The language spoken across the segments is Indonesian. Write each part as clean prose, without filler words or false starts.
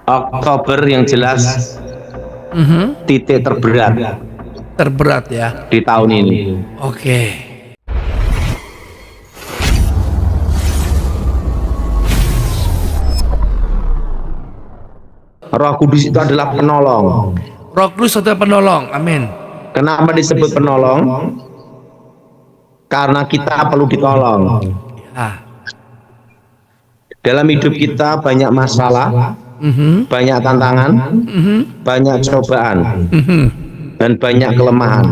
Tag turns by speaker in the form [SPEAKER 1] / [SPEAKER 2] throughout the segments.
[SPEAKER 1] Oktober yang jelas titik terberat
[SPEAKER 2] Terberat ya.
[SPEAKER 1] di tahun ini.
[SPEAKER 2] Oke.
[SPEAKER 1] Roh Kudus itu adalah penolong.
[SPEAKER 2] Roh Kudus adalah penolong. Amin.
[SPEAKER 1] Kenapa disebut penolong? Karena kita perlu ditolong.
[SPEAKER 2] Ya.
[SPEAKER 1] Dalam hidup kita banyak masalah, banyak tantangan, banyak cobaan, dan banyak kelemahan.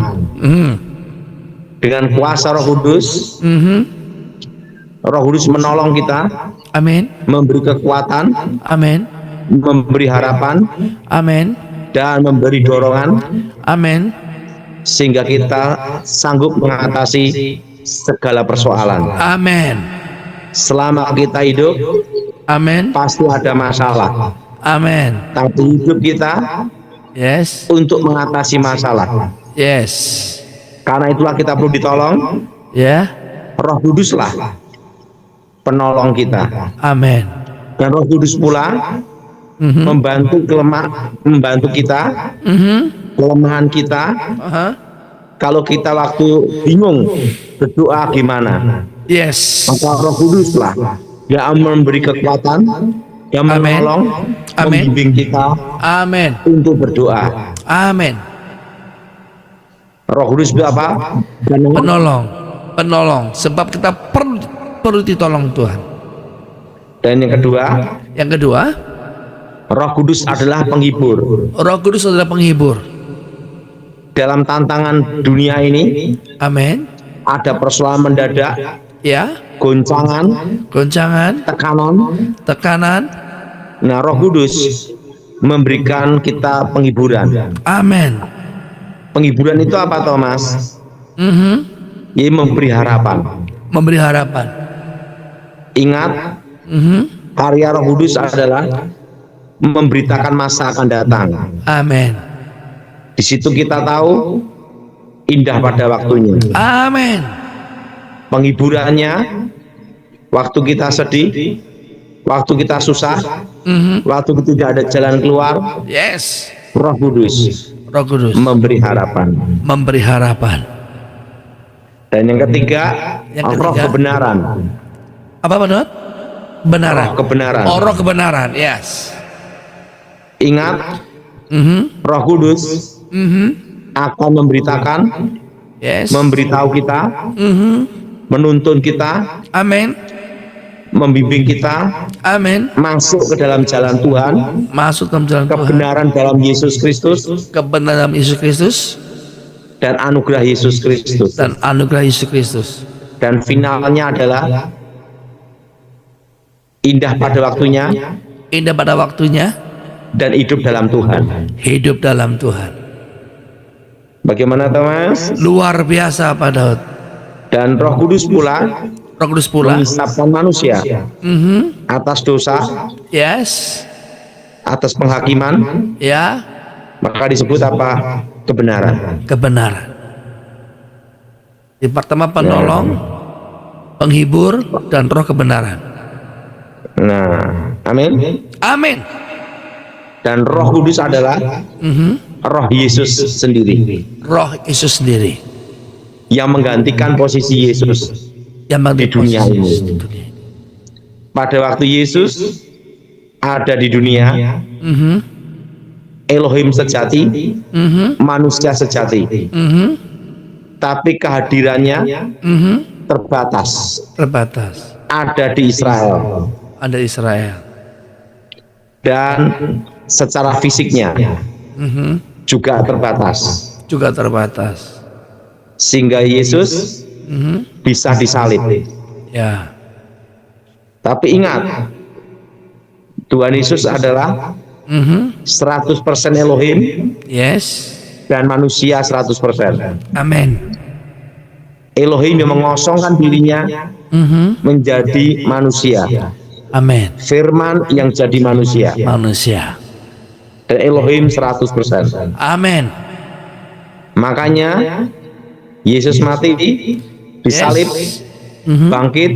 [SPEAKER 1] Dengan kuasa Roh Kudus, Roh Kudus menolong kita,
[SPEAKER 2] Amin.
[SPEAKER 1] memberi kekuatan,
[SPEAKER 2] Amin.
[SPEAKER 1] memberi harapan,
[SPEAKER 2] Amin.
[SPEAKER 1] dan memberi dorongan,
[SPEAKER 2] Amin.
[SPEAKER 1] sehingga kita sanggup mengatasi segala persoalan.
[SPEAKER 2] Amin.
[SPEAKER 1] Selama kita hidup,
[SPEAKER 2] Amin.
[SPEAKER 1] pasti ada masalah.
[SPEAKER 2] Amin.
[SPEAKER 1] Tapi hidup kita
[SPEAKER 2] Yes.
[SPEAKER 1] untuk mengatasi masalah.
[SPEAKER 2] Yes.
[SPEAKER 1] Karena itulah kita perlu ditolong.
[SPEAKER 2] Ya.
[SPEAKER 1] Roh Kuduslah penolong kita.
[SPEAKER 2] Amin.
[SPEAKER 1] Dan Roh Kudus pula membantu kita, kelemahan kita. Kalau kita waktu bingung berdoa gimana,
[SPEAKER 2] Yes.
[SPEAKER 1] maka Roh Kuduslah yang memberi kekuatan, yang
[SPEAKER 2] Amin.
[SPEAKER 1] menolong,
[SPEAKER 2] Amin.
[SPEAKER 1] membimbing kita
[SPEAKER 2] Amin.
[SPEAKER 1] untuk berdoa.
[SPEAKER 2] Amin.
[SPEAKER 1] Roh Kudus itu apa?
[SPEAKER 2] Penolong. Penolong. Sebab kita perlu ditolong Tuhan.
[SPEAKER 1] Dan yang kedua,
[SPEAKER 2] Yang kedua,
[SPEAKER 1] Roh Kudus adalah penghibur.
[SPEAKER 2] Roh Kudus adalah penghibur.
[SPEAKER 1] Dalam tantangan dunia ini,
[SPEAKER 2] Amin.
[SPEAKER 1] ada persoalan mendadak,
[SPEAKER 2] Ya.
[SPEAKER 1] goncangan,
[SPEAKER 2] Goncangan,
[SPEAKER 1] tekanan.
[SPEAKER 2] tekanan.
[SPEAKER 1] Nah, Roh Kudus memberikan kita penghiburan.
[SPEAKER 2] Amin.
[SPEAKER 1] Penghiburan itu apa, Thomas? Ia memberi harapan.
[SPEAKER 2] Memberi harapan.
[SPEAKER 1] Ingat, karya Roh Kudus adalah memberitakan masa akan datang.
[SPEAKER 2] Amin.
[SPEAKER 1] Di situ kita tahu indah pada waktunya.
[SPEAKER 2] Amin.
[SPEAKER 1] Penghiburannya waktu kita sedih, waktu kita susah, waktu kita tidak ada jalan keluar,
[SPEAKER 2] Yes.
[SPEAKER 1] Roh Kudus
[SPEAKER 2] Roh Kudus
[SPEAKER 1] memberi harapan.
[SPEAKER 2] memberi harapan.
[SPEAKER 1] Dan yang ketiga, Roh kebenaran.
[SPEAKER 2] Apa menurut? Benaran.
[SPEAKER 1] Roh kebenaran.
[SPEAKER 2] Oh, Roh kebenaran. Yes.
[SPEAKER 1] Ingat, Roh Kudus akan memberitakan,
[SPEAKER 2] Yes.
[SPEAKER 1] memberitahu kita, menuntun kita,
[SPEAKER 2] Amin.
[SPEAKER 1] membimbing kita
[SPEAKER 2] Amin.
[SPEAKER 1] masuk ke dalam jalan Tuhan,
[SPEAKER 2] Masuk dalam jalan Tuhan.
[SPEAKER 1] kebenaran dalam Yesus Kristus,
[SPEAKER 2] Kebenaran Yesus Kristus
[SPEAKER 1] dan anugerah Yesus Kristus.
[SPEAKER 2] dan anugerah Yesus Kristus.
[SPEAKER 1] Dan finalnya adalah indah pada waktunya
[SPEAKER 2] Indah pada waktunya,
[SPEAKER 1] dan hidup dalam Tuhan.
[SPEAKER 2] hidup dalam Tuhan.
[SPEAKER 1] Bagaimana, Thomas?
[SPEAKER 2] Luar biasa Pak Daud.
[SPEAKER 1] Dan Roh Kudus pula
[SPEAKER 2] Roh Kudus pula.
[SPEAKER 1] mengisapkan manusia atas dosa,
[SPEAKER 2] Yes.
[SPEAKER 1] atas penghakiman,
[SPEAKER 2] Ya.
[SPEAKER 1] maka disebut apa? Kebenaran.
[SPEAKER 2] Kebenaran. Yang pertama penolong, penghibur, dan roh kebenaran.
[SPEAKER 1] Nah, amin.
[SPEAKER 2] Amin.
[SPEAKER 1] Dan Roh Kudus adalah Roh Yesus sendiri
[SPEAKER 2] Roh Yesus sendiri
[SPEAKER 1] yang menggantikan posisi Yesus
[SPEAKER 2] yang
[SPEAKER 1] di dunia
[SPEAKER 2] posisi
[SPEAKER 1] ini.
[SPEAKER 2] di dunia.
[SPEAKER 1] Pada waktu Yesus ada di dunia, Elohim sejati, manusia sejati, tapi kehadirannya terbatas.
[SPEAKER 2] Terbatas.
[SPEAKER 1] Ada di Israel
[SPEAKER 2] Ada Israel.
[SPEAKER 1] dan secara fisiknya juga terbatas,
[SPEAKER 2] Juga terbatas.
[SPEAKER 1] sehingga Yesus bisa disalib.
[SPEAKER 2] Ya.
[SPEAKER 1] Tapi ingat, Tuhan Yesus adalah 100% Elohim
[SPEAKER 2] Yes.
[SPEAKER 1] dan manusia 100%.
[SPEAKER 2] Amin.
[SPEAKER 1] Elohim yang mengosongkan dirinya menjadi manusia,
[SPEAKER 2] Amin.
[SPEAKER 1] Firman yang jadi manusia,
[SPEAKER 2] Manusia.
[SPEAKER 1] dan Elohim 100%.
[SPEAKER 2] Amin.
[SPEAKER 1] Makanya Yesus mati, disalib,
[SPEAKER 2] Yes.
[SPEAKER 1] bangkit,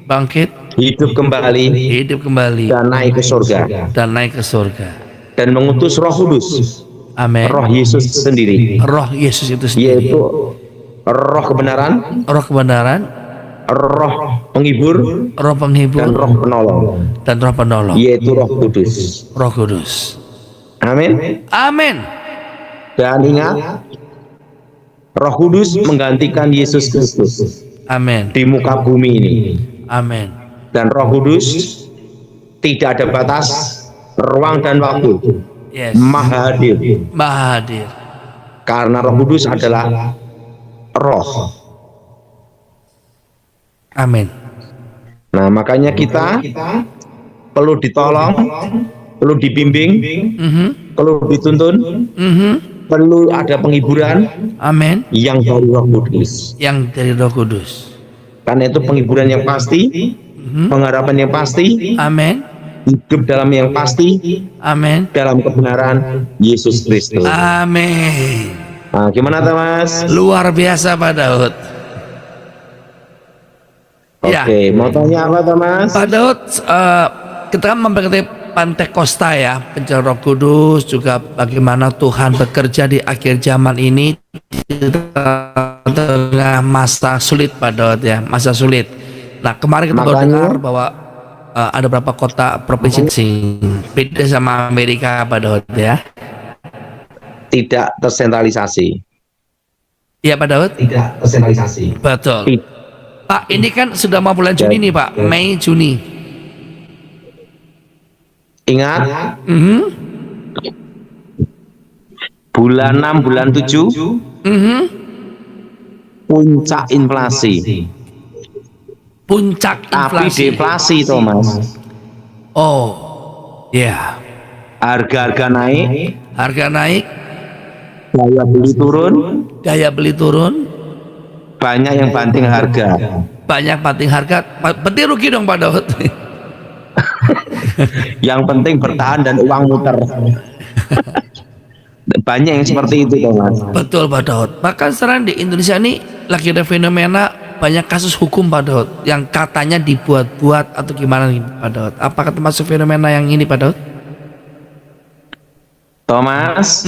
[SPEAKER 2] Bangkit,
[SPEAKER 1] hidup kembali,
[SPEAKER 2] hidup kembali,
[SPEAKER 1] dan naik ke surga.
[SPEAKER 2] dan naik ke surga.
[SPEAKER 1] dan mengutus Roh Kudus,
[SPEAKER 2] Amin.
[SPEAKER 1] Roh Yesus sendiri,
[SPEAKER 2] Roh Yesus itu sendiri.
[SPEAKER 1] yaitu Roh kebenaran,
[SPEAKER 2] Roh kebenaran,
[SPEAKER 1] Roh penghibur,
[SPEAKER 2] Roh
[SPEAKER 1] dan
[SPEAKER 2] penghibur,
[SPEAKER 1] Roh penolong,
[SPEAKER 2] dan Roh penolong.
[SPEAKER 1] yaitu Roh Kudus.
[SPEAKER 2] Roh Kudus.
[SPEAKER 1] Amin.
[SPEAKER 2] Amin.
[SPEAKER 1] Dan ingat, Roh Kudus menggantikan Yesus Kristus
[SPEAKER 2] Amin.
[SPEAKER 1] di muka bumi ini.
[SPEAKER 2] Amin.
[SPEAKER 1] Dan Roh Kudus tidak ada batas ruang dan waktu,
[SPEAKER 2] Yes.
[SPEAKER 1] maha hadir,
[SPEAKER 2] Maha hadir.
[SPEAKER 1] karena Roh Kudus adalah Roh.
[SPEAKER 2] Amin.
[SPEAKER 1] Nah, makanya kita perlu ditolong, perlu dibimbing, perlu dituntun, perlu ada penghiburan
[SPEAKER 2] Amin.
[SPEAKER 1] yang dari Roh Kudus.
[SPEAKER 2] Yang dari Roh Kudus.
[SPEAKER 1] Karena itu penghiburan yang pasti, pengharapan yang pasti,
[SPEAKER 2] Amin.
[SPEAKER 1] hidup dalam yang pasti,
[SPEAKER 2] Amin.
[SPEAKER 1] dalam kebenaran Yesus Kristus.
[SPEAKER 2] Amin.
[SPEAKER 1] Nah, gimana Thomas?
[SPEAKER 2] Luar biasa Pak Daud. Ya.
[SPEAKER 1] Oke, mau tanya apa Thomas?
[SPEAKER 2] Pak Daud, kita kan memperingati Pantekosta ya, pencurahan Roh Kudus, juga bagaimana Tuhan bekerja di akhir zaman ini di tengah masa sulit Pak Daud ya, masa sulit. Nah kemarin kita baru dengar bahwa ada beberapa kota provinsi beda sama Amerika Pak Daud ya.
[SPEAKER 1] Tidak tersentralisasi.
[SPEAKER 2] Iya Pak Daud?
[SPEAKER 1] Tidak tersentralisasi.
[SPEAKER 2] Betul. Pak, ini kan sudah mau bulan Juni nih Pak, Mei Juni.
[SPEAKER 1] Ingat, bulan 6, bulan 7, puncak inflasi.
[SPEAKER 2] Puncak
[SPEAKER 1] Tapi
[SPEAKER 2] inflasi.
[SPEAKER 1] deflasi Thomas.
[SPEAKER 2] Oh, ya.
[SPEAKER 1] Harga-harga naik,
[SPEAKER 2] Harga naik,
[SPEAKER 1] daya beli turun,
[SPEAKER 2] daya beli turun,
[SPEAKER 1] banyak yang banting harga.
[SPEAKER 2] banyak banting harga. Berarti rugi dong Pak Daud.
[SPEAKER 1] Yang penting bertahan dan uang muter. Banyak yang seperti itu Thomas.
[SPEAKER 2] Betul Pak Daud. Bahkan sekarang di Indonesia ini lagi ada fenomena banyak kasus hukum Pak Daud yang katanya dibuat-buat atau gimana nih Pak Daud. Apakah termasuk fenomena yang ini Pak Daud?
[SPEAKER 1] Thomas,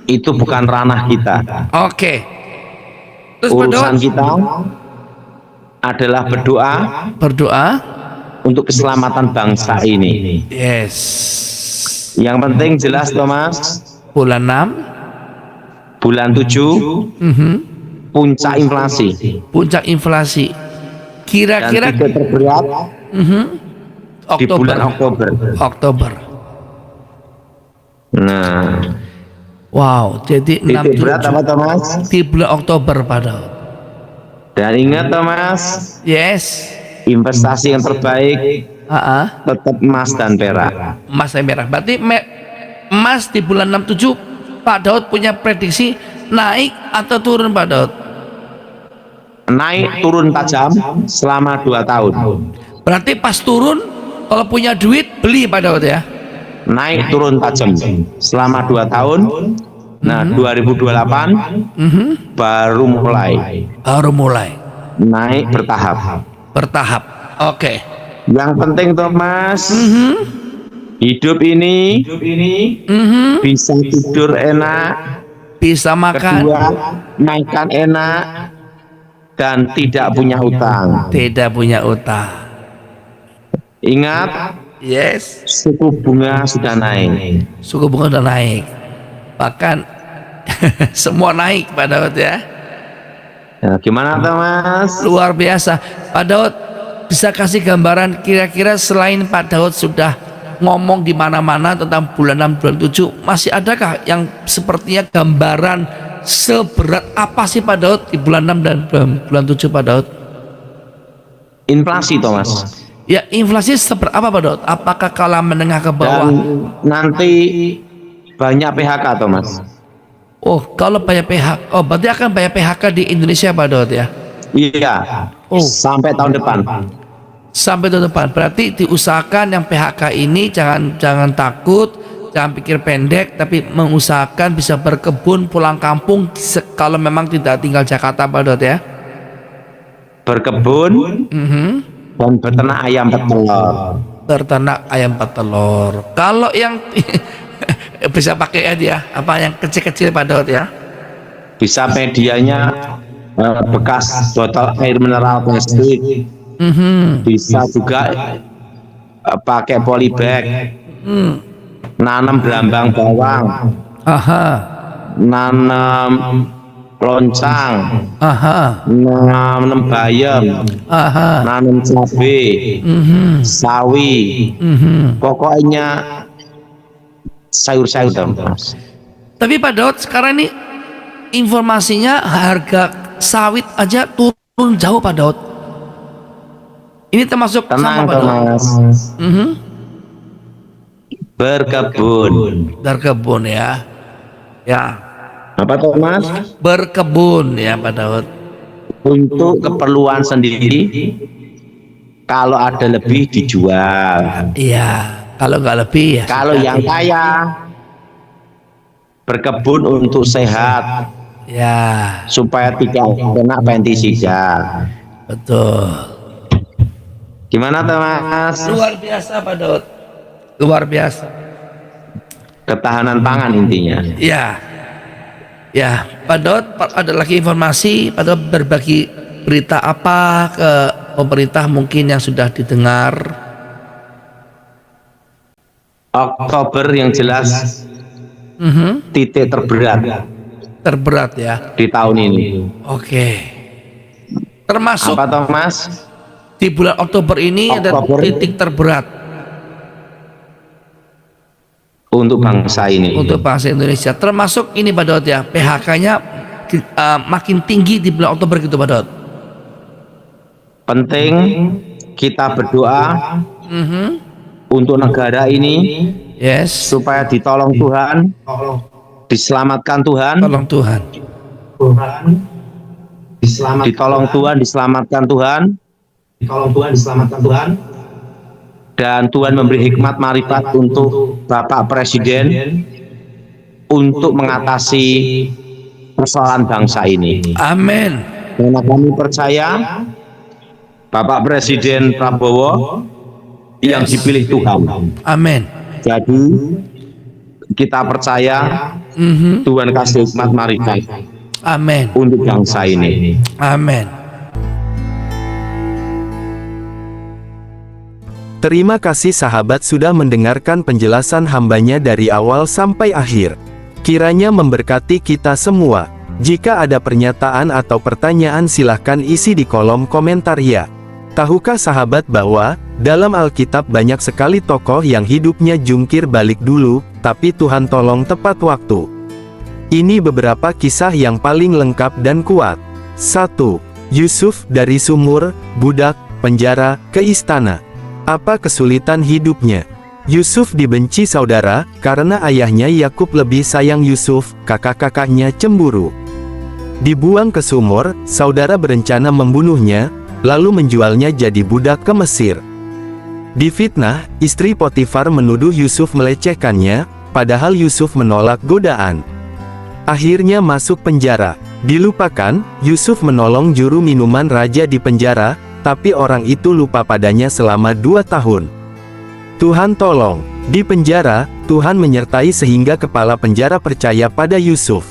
[SPEAKER 1] itu bukan ranah kita.
[SPEAKER 2] Oke. Terus Pak Daud,
[SPEAKER 1] Urusan kita adalah berdoa
[SPEAKER 2] berdoa.
[SPEAKER 1] untuk keselamatan bangsa ini.
[SPEAKER 2] Yes.
[SPEAKER 1] Yang penting jelas Thomas,
[SPEAKER 2] Bulan 6,
[SPEAKER 1] bulan 7 puncak inflasi.
[SPEAKER 2] puncak inflasi.
[SPEAKER 1] Dan
[SPEAKER 2] Kira-kira
[SPEAKER 1] titik terberat di bulan
[SPEAKER 2] Oktober.
[SPEAKER 1] Oktober.
[SPEAKER 2] Oktober.
[SPEAKER 1] Nah,
[SPEAKER 2] Wow, jadi 6
[SPEAKER 1] titik berat apa Thomas?
[SPEAKER 2] di bulan Oktober Pak Daud.
[SPEAKER 1] Dan ingat Thomas,
[SPEAKER 2] Yes.
[SPEAKER 1] investasi yang terbaik tetap emas dan perak.
[SPEAKER 2] Emas dan merah. Berarti emas di bulan 6-7 Pak Daud punya prediksi naik atau turun Pak Daud?
[SPEAKER 1] Naik turun tajam selama 2 tahun.
[SPEAKER 2] Berarti pas turun kalau punya duit beli Pak Daud ya.
[SPEAKER 1] Naik turun tajam selama 2 tahun. Nah, 2028 baru mulai
[SPEAKER 2] Baru mulai
[SPEAKER 1] naik bertahap.
[SPEAKER 2] bertahap. Oke.
[SPEAKER 1] Yang penting Thomas, hidup ini bisa tidur enak,
[SPEAKER 2] Bisa makan,
[SPEAKER 1] kedua makan enak, dan tidak punya utang.
[SPEAKER 2] tidak punya utang.
[SPEAKER 1] Ingat,
[SPEAKER 2] Yes.
[SPEAKER 1] suku bunga sudah naik.
[SPEAKER 2] Suku bunga udah naik. Bahkan semua naik Pak Daud ya.
[SPEAKER 1] Nah, gimana Thomas?
[SPEAKER 2] Luar biasa. Pak Daud bisa kasih gambaran kira-kira selain Pak Daud sudah ngomong di mana-mana tentang bulan 6 bulan 7, masih adakah yang sepertinya gambaran seberat apa sih Pak Daud di bulan 6 dan bulan 7 Pak Daud?
[SPEAKER 1] Inflasi Thomas.
[SPEAKER 2] Ya inflasi seperti apa Pak Daud? Apakah kalah menengah ke bawah?
[SPEAKER 1] Dan nanti banyak PHK Thomas.
[SPEAKER 2] Oh kalau banyak PHK, oh berarti akan banyak PHK di Indonesia Pak Daud ya?
[SPEAKER 1] Iya.
[SPEAKER 2] Oh.
[SPEAKER 1] Sampai tahun depan.
[SPEAKER 2] Sampai tahun depan. Berarti diusahakan yang PHK ini jangan takut, jangan pikir pendek, tapi mengusahakan bisa berkebun, pulang kampung kalau memang tidak tinggal Jakarta Pak Daud ya.
[SPEAKER 1] Berkebun dan beternak ayam petelur.
[SPEAKER 2] Ternak ayam petelur. Kalau yang bisa pakai hadiah apa yang kecil-kecil Pak Daud ya?
[SPEAKER 1] Bisa medianya bekas botol air mineral plastik. Bisa juga pakai polybag. Nanam berambang bawang. Nanam loncang. Nanam bayam. Nanam cabai. Sawi. Pokoknya sayur-sayur dong.
[SPEAKER 2] Tapi Pak Daud sekarang ini informasinya harga sawit aja turun jauh Pak Daud. Ini termasuk
[SPEAKER 1] Tenang
[SPEAKER 2] sama Pak Daud.
[SPEAKER 1] Mas. Berkebun
[SPEAKER 2] ya. Ya.
[SPEAKER 1] Apa tuh Mas?
[SPEAKER 2] Berkebun ya Pak Daud.
[SPEAKER 1] Untuk keperluan sendiri, kalau ada lebih dijual.
[SPEAKER 2] Iya, kalau nggak lebih ya.
[SPEAKER 1] Kalau yang kaya berkebun untuk sehat,
[SPEAKER 2] ya,
[SPEAKER 1] supaya tidak kena pestisida.
[SPEAKER 2] Betul.
[SPEAKER 1] Gimana tuh Mas?
[SPEAKER 2] Luar biasa Pak Daud. Luar biasa.
[SPEAKER 1] Ketahanan pangan intinya.
[SPEAKER 2] Ya. Ya, Pak Daud, ada lagi informasi, Pak Daud berbagi berita apa ke pemerintah mungkin yang sudah didengar?
[SPEAKER 1] Oktober yang jelas titik terberat
[SPEAKER 2] ya
[SPEAKER 1] di tahun ini.
[SPEAKER 2] Oke. Termasuk
[SPEAKER 1] apa toh Mas?
[SPEAKER 2] Di bulan Oktober ini ada titik terberat
[SPEAKER 1] untuk bangsa ini.
[SPEAKER 2] Untuk bangsa Indonesia. Termasuk ini Pak Daud ya, PHK-nya makin tinggi di bulan Oktober gitu Pak Daud.
[SPEAKER 1] Penting kita berdoa untuk negara ini, supaya ditolong Tuhan, diselamatkan Tuhan,
[SPEAKER 2] tolong Tuhan,
[SPEAKER 1] ditolong Tuhan, diselamatkan Tuhan, diselamatkan Tuhan, dan Tuhan memberi hikmat marifat untuk Bapak Presiden untuk mengatasi persoalan bangsa ini.
[SPEAKER 2] Amin.
[SPEAKER 1] Karena kami percaya Bapak Presiden Prabowo yang dipilih Tuhan.
[SPEAKER 2] Amin.
[SPEAKER 1] Jadi kita percaya Tuhan kasih hikmat marifat.
[SPEAKER 2] Amin.
[SPEAKER 1] Untuk bangsa ini.
[SPEAKER 2] Amin.
[SPEAKER 3] Terima kasih sahabat sudah mendengarkan penjelasan hambanya dari awal sampai akhir. Kiranya memberkati kita semua. Jika ada pernyataan atau pertanyaan silahkan isi di kolom komentar ya. Tahukah sahabat bahwa, dalam Alkitab banyak sekali tokoh yang hidupnya jungkir balik dulu, tapi Tuhan tolong tepat waktu. Ini beberapa kisah yang paling lengkap dan kuat. 1. Yusuf dari sumur, budak, penjara, ke istana. Apa kesulitan hidupnya? Yusuf dibenci saudara, karena ayahnya Yakub lebih sayang Yusuf, kakak-kakaknya cemburu. Dibuang ke sumur, saudara berencana membunuhnya, lalu menjualnya jadi budak ke Mesir. Difitnah, istri Potifar menuduh Yusuf melecehkannya, padahal Yusuf menolak godaan. Akhirnya masuk penjara. Dilupakan, Yusuf menolong juru minuman raja di penjara, tapi orang itu lupa padanya selama 2 tahun. Tuhan tolong. Di penjara, Tuhan menyertai sehingga kepala penjara percaya pada Yusuf.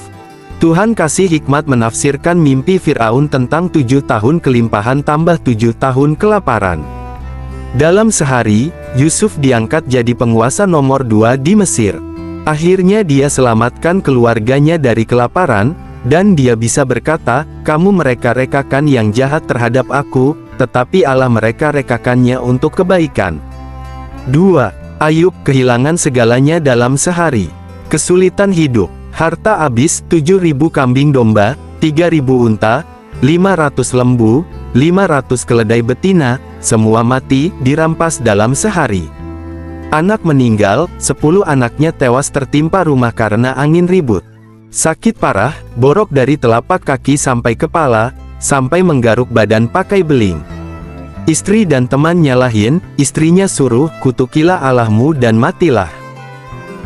[SPEAKER 3] Tuhan kasih hikmat menafsirkan mimpi Firaun tentang 7 tahun kelimpahan tambah 7 tahun kelaparan. Dalam sehari, Yusuf diangkat jadi penguasa nomor 2 di Mesir. Akhirnya dia selamatkan keluarganya dari kelaparan, dan dia bisa berkata, "Kamu mereka-rekakan yang jahat terhadap aku, tetapi Allah mereka-rekakannya untuk kebaikan." 2. Ayub kehilangan segalanya dalam sehari. Kesulitan hidup. Harta habis, 7.000 kambing domba, 3.000 unta, 500 lembu, 500 keledai betina, semua mati, dirampas dalam sehari. Anak meninggal, 10 anaknya tewas tertimpa rumah karena angin ribut. Sakit parah, borok dari telapak kaki sampai kepala, sampai menggaruk badan pakai beling. Istri dan teman nyalahin, istrinya suruh, "Kutukilah Allahmu dan matilah."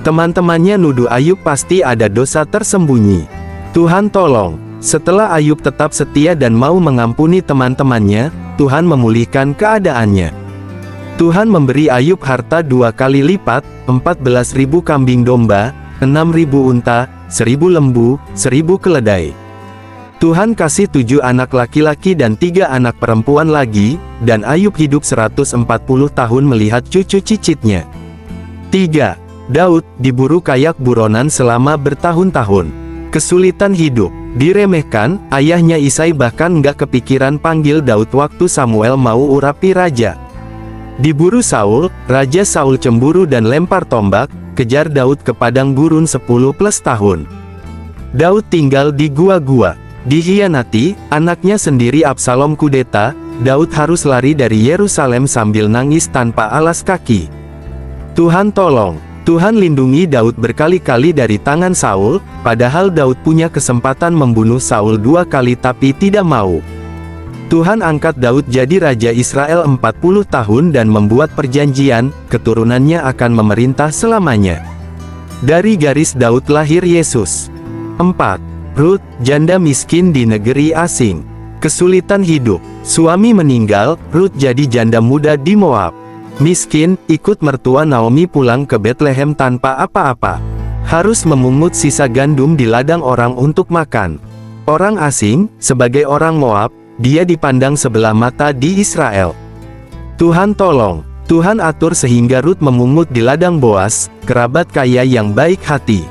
[SPEAKER 3] Teman-temannya nuduh Ayub pasti ada dosa tersembunyi. Tuhan tolong. Setelah Ayub tetap setia dan mau mengampuni teman-temannya, Tuhan memulihkan keadaannya. Tuhan memberi Ayub harta 2 kali lipat, 14.000 kambing domba, 6.000 unta, 1.000 lembu, 1.000 keledai. Tuhan kasih 7 anak laki-laki dan 3 anak perempuan lagi, dan Ayub hidup 140 tahun melihat cucu cicitnya. 3. Daud diburu kayak buronan selama bertahun-tahun. Kesulitan hidup, diremehkan, ayahnya Isai bahkan nggak kepikiran panggil Daud waktu Samuel mau urapi raja. Diburu Saul, Raja Saul cemburu dan lempar tombak, kejar Daud ke padang gurun 10+ tahun. Daud tinggal di gua-gua. Dikhianati, anaknya sendiri Absalom kudeta, Daud harus lari dari Yerusalem sambil nangis tanpa alas kaki. Tuhan tolong. Tuhan lindungi Daud berkali-kali dari tangan Saul, padahal Daud punya kesempatan membunuh Saul 2 kali tapi tidak mau. Tuhan angkat Daud jadi Raja Israel 40 tahun dan membuat perjanjian, keturunannya akan memerintah selamanya. Dari garis Daud lahir Yesus. 4. Rut, janda miskin di negeri asing. Kesulitan hidup, suami meninggal, Rut jadi janda muda di Moab. Miskin, ikut mertua Naomi pulang ke Bethlehem tanpa apa-apa. Harus memungut sisa gandum di ladang orang untuk makan. Orang asing, sebagai orang Moab, dia dipandang sebelah mata di Israel. Tuhan tolong. Tuhan atur sehingga Rut memungut di ladang Boas, kerabat kaya yang baik hati.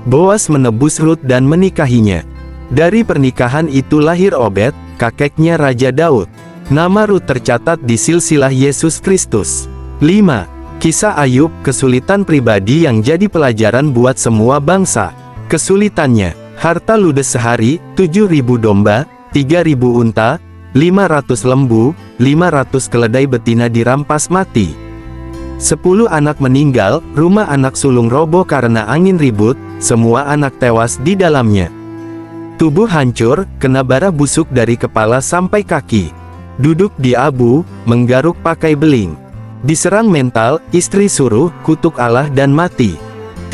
[SPEAKER 3] Boas menebus Rut dan menikahinya. Dari pernikahan itu lahir Obed, kakeknya Raja Daud. Nama Rut tercatat di silsilah Yesus Kristus. 5. Kisah Ayub, kesulitan pribadi yang jadi pelajaran buat semua bangsa. Kesulitannya, harta ludes sehari, 7.000 domba, 3.000 unta, 500 lembu, 500 keledai betina dirampas mati. 10 anak meninggal, rumah anak sulung roboh karena angin ribut, semua anak tewas di dalamnya. Tubuh hancur, kena bara busuk dari kepala sampai kaki. Duduk di abu, menggaruk pakai beling. Diserang mental, istri suruh, kutuk Allah dan mati.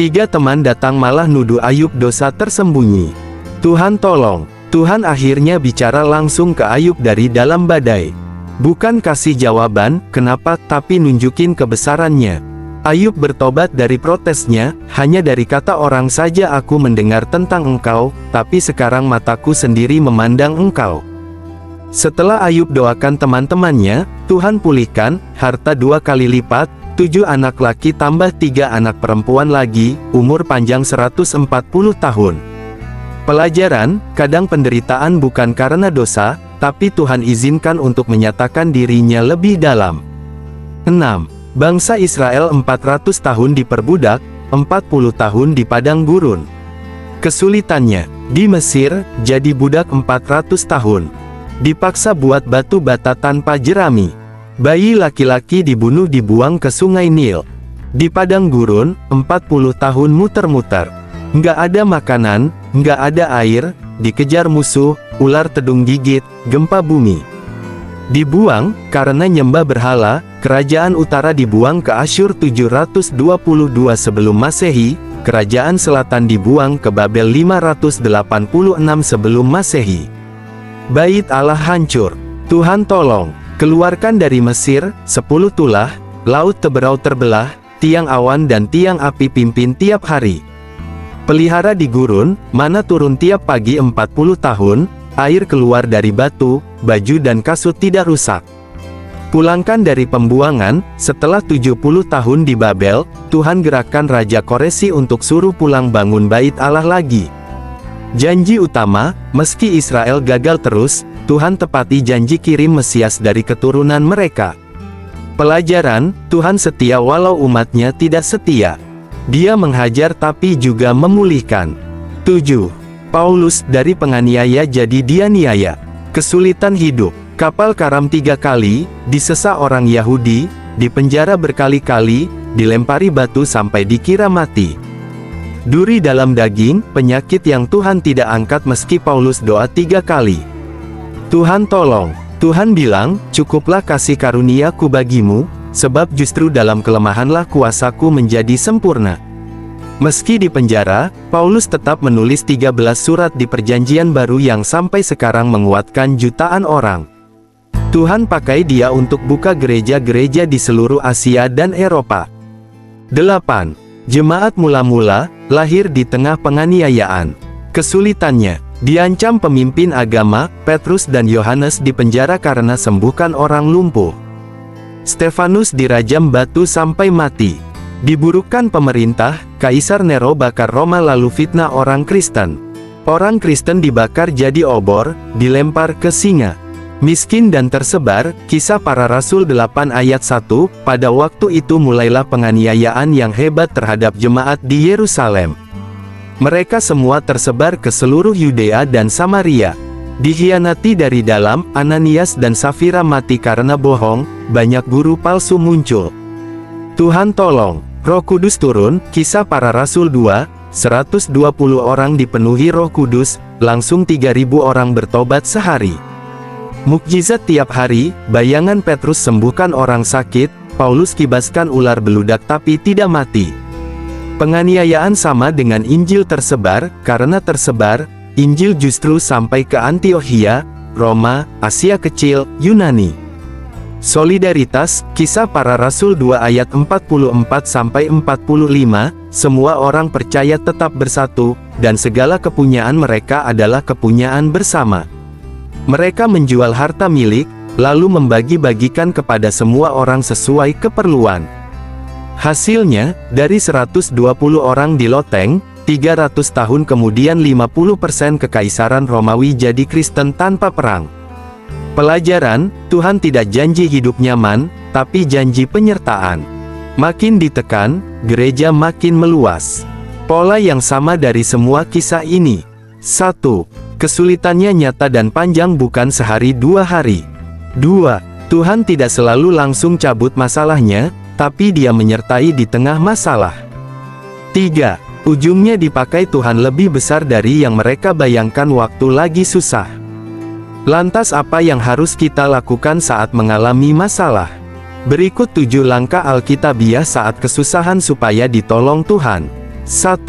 [SPEAKER 3] 3 teman datang malah nuduh Ayub dosa tersembunyi. Tuhan tolong. Tuhan akhirnya bicara langsung ke Ayub dari dalam badai. Bukan kasih jawaban, kenapa, tapi nunjukin kebesarannya. Ayub bertobat dari protesnya, hanya dari kata orang saja aku mendengar tentang engkau, tapi sekarang mataku sendiri memandang engkau. Setelah Ayub doakan teman-temannya, Tuhan pulihkan, harta 2 kali lipat, 7 anak laki tambah 3 anak perempuan lagi, umur panjang 140 tahun. Pelajaran, kadang penderitaan bukan karena dosa, tapi Tuhan izinkan untuk menyatakan dirinya lebih dalam. 6. Bangsa Israel 400 tahun diperbudak, 40 tahun di padang gurun. Kesulitannya, di Mesir, jadi budak 400 tahun. Dipaksa buat batu bata tanpa jerami. Bayi laki-laki dibunuh dibuang ke sungai Nil. Di padang gurun, 40 tahun muter-muter. Nggak ada makanan, nggak ada air, dikejar musuh, ular tedung gigit, gempa bumi. Dibuang, karena nyembah berhala, kerajaan utara dibuang ke Asyur 722 sebelum Masehi, kerajaan selatan dibuang ke Babel 586 sebelum Masehi. Bait Allah hancur. Tuhan tolong, keluarkan dari Mesir, 10 tulah, laut Teberau terbelah, tiang awan dan tiang api pimpin tiap hari. Pelihara di gurun, mana turun tiap pagi 40 tahun, air keluar dari batu, baju dan kasut tidak rusak. Pulangkan dari pembuangan, setelah 70 tahun di Babel, Tuhan gerakkan Raja Koresi untuk suruh pulang bangun bait Allah lagi. Janji utama, meski Israel gagal terus, Tuhan tepati janji kirim Mesias dari keturunan mereka. Pelajaran, Tuhan setia walau umatnya tidak setia. Dia menghajar tapi juga memulihkan. 7. Paulus dari penganiaya jadi dianiaya. Kesulitan hidup, kapal karam 3 kali, disesa orang Yahudi, dipenjara berkali-kali, dilempari batu sampai dikira mati. Duri dalam daging, penyakit yang Tuhan tidak angkat meski Paulus doa 3 kali. Tuhan tolong. Tuhan bilang, cukuplah kasih karuniaku bagimu, sebab justru dalam kelemahanlah kuasaku menjadi sempurna. Meski di penjara, Paulus tetap menulis 13 surat di Perjanjian Baru yang sampai sekarang menguatkan jutaan orang. Tuhan pakai dia untuk buka gereja-gereja di seluruh Asia dan Eropa. 8. Jemaat mula-mula, lahir di tengah penganiayaan. Kesulitannya, diancam pemimpin agama, Petrus dan Yohanes dipenjara karena sembuhkan orang lumpuh. Stefanus dirajam batu sampai mati. Diburukan pemerintah, Kaisar Nero bakar Roma lalu fitnah orang Kristen. Orang Kristen dibakar jadi obor, dilempar ke singa. Miskin dan tersebar, Kisah Para Rasul 8 ayat 1, pada waktu itu mulailah penganiayaan yang hebat terhadap jemaat di Yerusalem. Mereka semua tersebar ke seluruh Yudea dan Samaria. Dikhianati dari dalam, Ananias dan Safira mati karena bohong, banyak guru palsu muncul. Tuhan tolong, Roh Kudus turun, Kisah Para Rasul 2, 120 orang dipenuhi Roh Kudus, langsung 3.000 orang bertobat sehari. Mukjizat tiap hari, bayangan Petrus sembuhkan orang sakit, Paulus kibaskan ular beludak tapi tidak mati. Penganiayaan sama dengan Injil tersebar, karena tersebar, Injil justru sampai ke Antiokhia, Roma, Asia Kecil, Yunani. Solidaritas, Kisah Para Rasul 2 ayat 44-45, semua orang percaya tetap bersatu, dan segala kepunyaan mereka adalah kepunyaan bersama. Mereka menjual harta milik, lalu membagi-bagikan kepada semua orang sesuai keperluan. Hasilnya, dari 120 orang di loteng, 300 tahun kemudian 50% kekaisaran Romawi jadi Kristen tanpa perang. Pelajaran, Tuhan tidak janji hidup nyaman, tapi janji penyertaan. Makin ditekan, gereja makin meluas. Pola yang sama dari semua kisah ini. 1. Kesulitannya nyata dan panjang, bukan sehari 2 hari. 2. Tuhan tidak selalu langsung cabut masalahnya, tapi Dia menyertai di tengah masalah. 3. Ujungnya dipakai Tuhan lebih besar dari yang mereka bayangkan waktu lagi susah. Lantas apa yang harus kita lakukan saat mengalami masalah? Berikut 7 langkah Alkitabiah saat kesusahan supaya ditolong Tuhan. 1.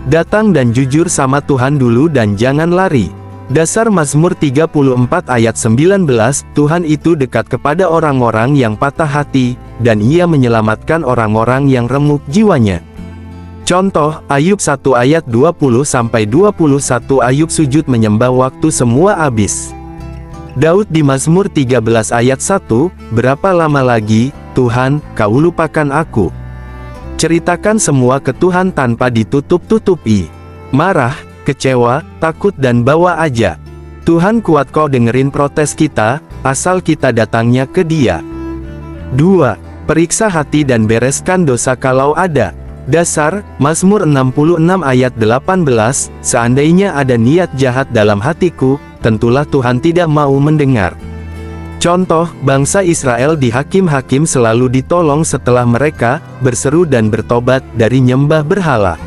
[SPEAKER 3] Datang dan jujur sama Tuhan dulu dan jangan lari. Dasar Mazmur 34 ayat 19, Tuhan itu dekat kepada orang-orang yang patah hati, dan Ia menyelamatkan orang-orang yang remuk jiwanya. Contoh, Ayub 1 ayat 20-21, Ayub sujud menyembah waktu semua habis. Daud di Mazmur 13 ayat 1, berapa lama lagi, Tuhan, Kau lupakan aku? Ceritakan semua ke Tuhan tanpa ditutup-tutupi. Marah, kecewa, takut dan bawa aja. Tuhan kuat kok dengerin protes kita, asal kita datangnya ke Dia. 2. Periksa hati dan bereskan dosa kalau ada. Dasar, Mazmur 66 ayat 18, seandainya ada niat jahat dalam hatiku, tentulah Tuhan tidak mau mendengar. Contoh, bangsa Israel di Hakim-Hakim selalu ditolong setelah mereka berseru dan bertobat dari nyembah berhala.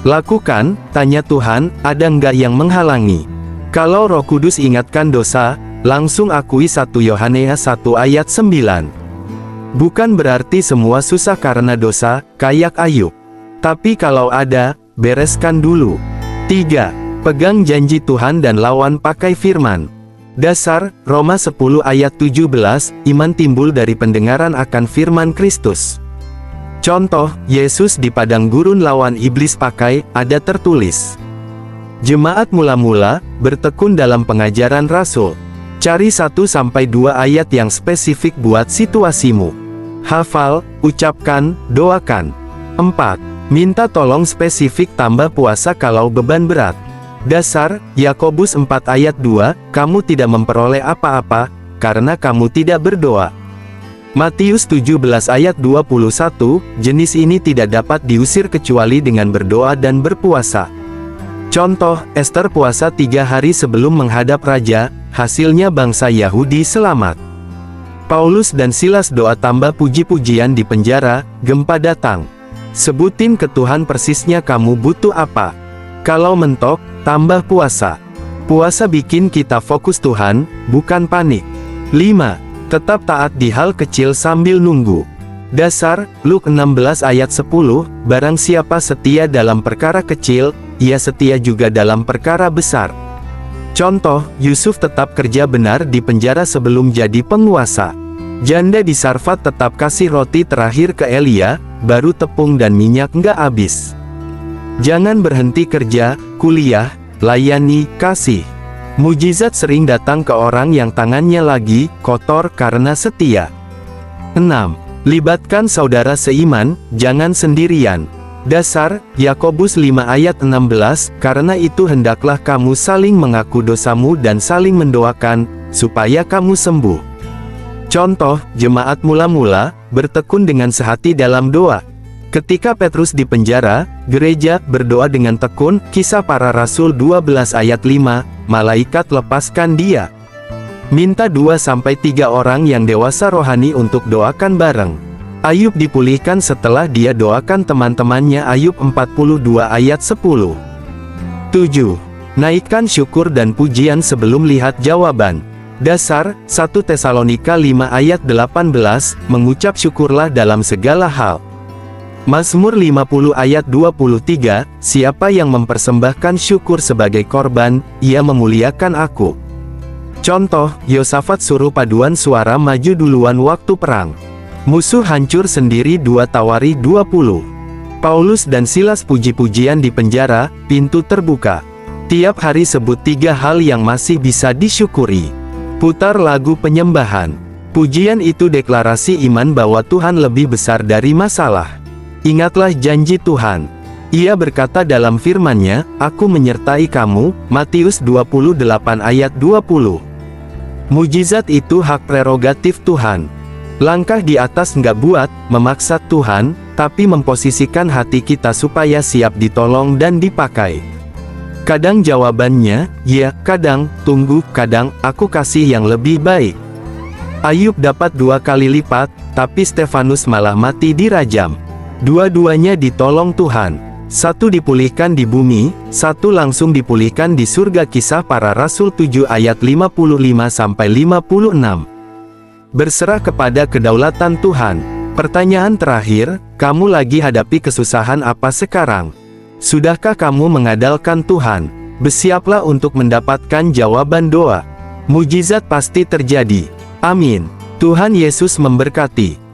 [SPEAKER 3] Lakukan, tanya Tuhan, ada nggak yang menghalangi? Kalau Roh Kudus ingatkan dosa, langsung akui 1 Yohanes 1 ayat 9. Bukan berarti semua susah karena dosa, kayak Ayub. Tapi kalau ada, bereskan dulu. 3. Pegang janji Tuhan dan lawan pakai firman. Dasar, Roma 10 ayat 17, iman timbul dari pendengaran akan firman Kristus. Contoh, Yesus di padang gurun lawan iblis pakai, ada tertulis. Jemaat mula-mula, bertekun dalam pengajaran Rasul. Cari 1-2 ayat yang spesifik buat situasimu. Hafal, ucapkan, doakan. 4. Minta tolong spesifik tambah puasa kalau beban berat. Dasar, Yakobus 4 ayat 2, kamu tidak memperoleh apa-apa, karena kamu tidak berdoa. Matius 17 ayat 21, jenis ini tidak dapat diusir kecuali dengan berdoa dan berpuasa. Contoh, Ester puasa 3 hari sebelum menghadap raja, hasilnya bangsa Yahudi selamat. Paulus dan Silas doa tambah puji-pujian di penjara, gempa datang. Sebutin ke Tuhan persisnya kamu butuh apa. Kalau mentok, tambah puasa. Puasa bikin kita fokus Tuhan, bukan panik. 5. Tetap taat di hal kecil sambil nunggu. Dasar, Luke 16 ayat 10, barang siapa setia dalam perkara kecil, ia setia juga dalam perkara besar. Contoh, Yusuf tetap kerja benar di penjara sebelum jadi penguasa. Janda di Sarfat tetap kasih roti terakhir ke Elia, baru tepung dan minyak nggak habis. Jangan berhenti kerja, kuliah, layani, kasih. Mujizat sering datang ke orang yang tangannya lagi kotor karena setia. 6. Libatkan saudara seiman, jangan sendirian. Dasar, Yakobus 5 ayat 16, karena itu hendaklah kamu saling mengaku dosamu dan saling mendoakan, supaya kamu sembuh. Contoh, jemaat mula-mula, bertekun dengan sehati dalam doa. Ketika Petrus di penjara, gereja berdoa dengan tekun, Kisah Para Rasul 12 ayat 5, malaikat lepaskan dia. Minta 2-3 orang yang dewasa rohani untuk doakan bareng. Ayub dipulihkan setelah dia doakan teman-temannya. Ayub 42 ayat 10. 7. Naikkan syukur dan pujian sebelum lihat jawaban. Dasar, 1 Tesalonika 5 ayat 18, mengucap syukurlah dalam segala hal. Mazmur 50 ayat 23, siapa yang mempersembahkan syukur sebagai korban, ia memuliakan aku. Contoh, Yosafat suruh paduan suara maju duluan waktu perang. Musuh hancur sendiri 2 Tawari 20. Paulus dan Silas puji-pujian di penjara, pintu terbuka. Tiap hari sebut 3 hal yang masih bisa disyukuri. Putar lagu penyembahan. Pujian itu deklarasi iman bahwa Tuhan lebih besar dari masalah. Ingatlah janji Tuhan. Ia berkata dalam firman-Nya, aku menyertai kamu, Matius 28 ayat 20. Mujizat itu hak prerogatif Tuhan. Langkah di atas nggak buat, memaksa Tuhan, tapi memposisikan hati kita supaya siap ditolong dan dipakai. Kadang jawabannya, ya, kadang, tunggu, kadang, aku kasih yang lebih baik. Ayub dapat 2 kali lipat, tapi Stefanus malah mati dirajam. Dua-duanya ditolong Tuhan. Satu dipulihkan di bumi, satu langsung dipulihkan di surga. Kisah Para Rasul 7 ayat 55-56. Berserah kepada kedaulatan Tuhan. Pertanyaan terakhir, kamu lagi hadapi kesusahan apa sekarang? Sudahkah kamu mengandalkan Tuhan? Bersiaplah untuk mendapatkan jawaban doa. Mujizat pasti terjadi. Amin. Tuhan Yesus memberkati.